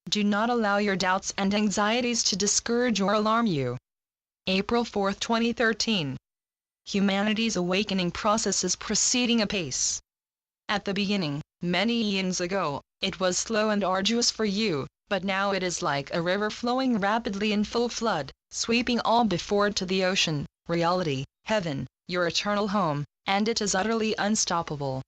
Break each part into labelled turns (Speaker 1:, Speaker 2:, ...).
Speaker 1: Do not allow your doubts and anxieties to discourage or alarm you. April 4, 2013. Humanity's awakening process is proceeding apace. At the beginning, many eons ago, it was slow and arduous for you, but now it is like a river flowing rapidly in full flood, sweeping all before it to the ocean, reality, heaven, your eternal home, and it is utterly unstoppable.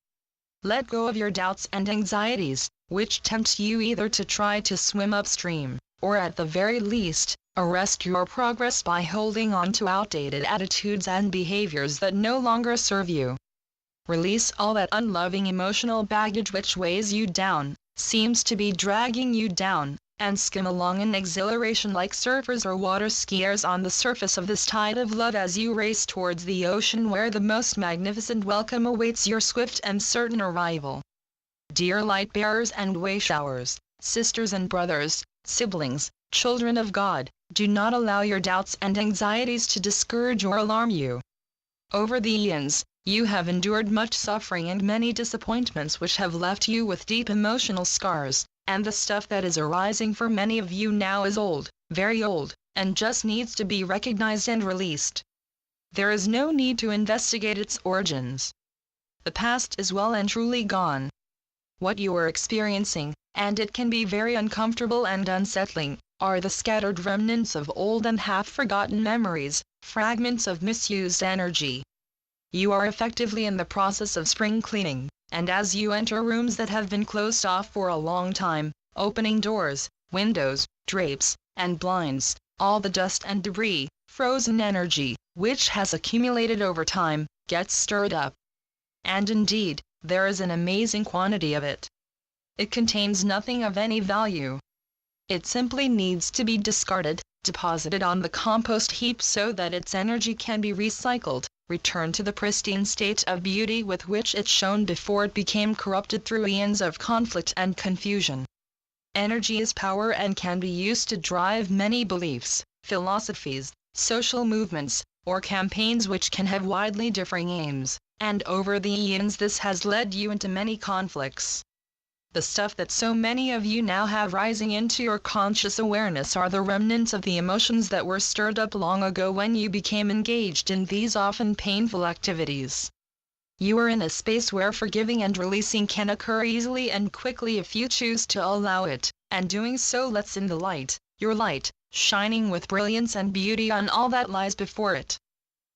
Speaker 1: Let go of your doubts and anxieties, which tempt you either to try to swim upstream, or at the very least, arrest your progress by holding on to outdated attitudes and behaviors that no longer serve you. Release all that unloving emotional baggage which weighs you down, seems to be dragging you down, and skim along in exhilaration like surfers or water skiers on the surface of this tide of love as you race towards the ocean where the most magnificent welcome awaits your swift and certain arrival. Dear light bearers and way showers, sisters and brothers, siblings, children of God, do not allow your doubts and anxieties to discourage or alarm you. Over the eons, you have endured much suffering and many disappointments which have left you with deep emotional scars, and the stuff that is arising for many of you now is old, very old, and just needs to be recognized and released. There is no need to investigate its origins. The past is well and truly gone. What you are experiencing, and it can be very uncomfortable and unsettling, are the scattered remnants of old and half-forgotten memories, fragments of misused energy. You are effectively in the process of spring cleaning, and as you enter rooms that have been closed off for a long time, opening doors, windows, drapes, and blinds, all the dust and debris, frozen energy, which has accumulated over time, gets stirred up. And indeed, there is an amazing quantity of it. It contains nothing of any value. It simply needs to be discarded, deposited on the compost heap so that its energy can be recycled, returned to the pristine state of beauty with which it shone before it became corrupted through eons of conflict and confusion. Energy is power and can be used to drive many beliefs, philosophies, social movements, or campaigns which can have widely differing aims, and over the eons this has led you into many conflicts. The stuff that so many of you now have rising into your conscious awareness are the remnants of the emotions that were stirred up long ago when you became engaged in these often painful activities. You are in a space where forgiving and releasing can occur easily and quickly if you choose to allow it, and doing so lets in the light, your light, shining with brilliance and beauty on all that lies before it.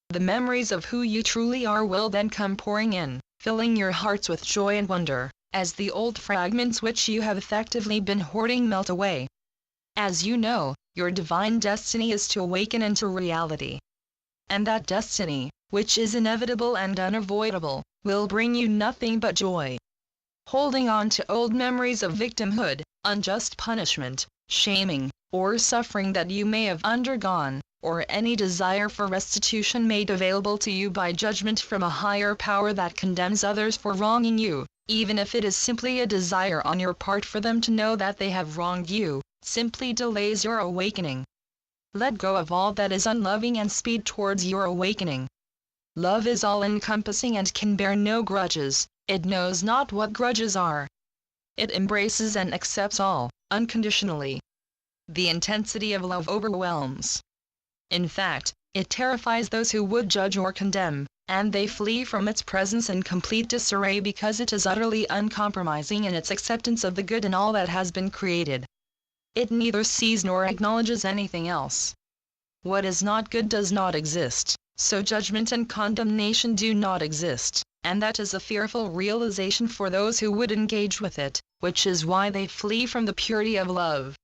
Speaker 1: The memories of who you truly are will then come pouring in, filling your hearts with joy and wonder, as the old fragments which you have effectively been hoarding melt away. As you know, your divine destiny is to awaken into reality. And that destiny, which is inevitable and unavoidable, will bring you nothing but joy. Holding on to old memories of victimhood, unjust punishment, shaming, or suffering that you may have undergone, or any desire for restitution made available to you by judgment from a higher power that condemns others for wronging you, even if it is simply a desire on your part for them to know that they have wronged you, simply delays your awakening. Let go of all that is unloving and speed towards your awakening. Love is all-encompassing and can bear no grudges, it knows not what grudges are. It embraces and accepts all, unconditionally. The intensity of love overwhelms. In fact, it terrifies those who would judge or condemn, and they flee from its presence in complete disarray because it is utterly uncompromising in its acceptance of the good in all that has been created. It neither sees nor acknowledges anything else. What is not good does not exist, so judgment and condemnation do not exist, and that is a fearful realization for those who would engage with it, which is why they flee from the purity of love.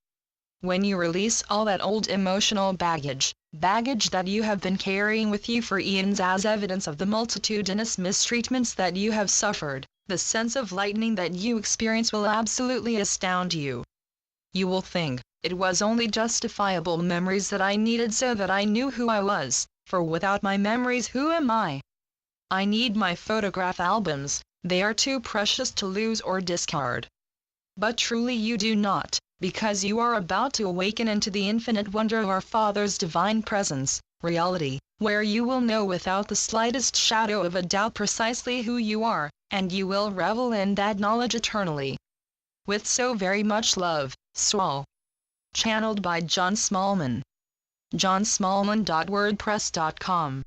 Speaker 1: When you release all that old emotional baggage that you have been carrying with you for eons as evidence of the multitudinous mistreatments that you have suffered, the sense of lightening that you experience will absolutely astound you. You will think, it was only justifiable memories that I needed so that I knew who I was, for without my memories who am I? I need my photograph albums, they are too precious to lose or discard. But truly you do not, because you are about to awaken into the infinite wonder of our Father's divine presence, reality, where you will know without the slightest shadow of a doubt precisely who you are, and you will revel in that knowledge eternally. With so very much love, Saul. Channeled by John Smallman. johnsmallman.wordpress.com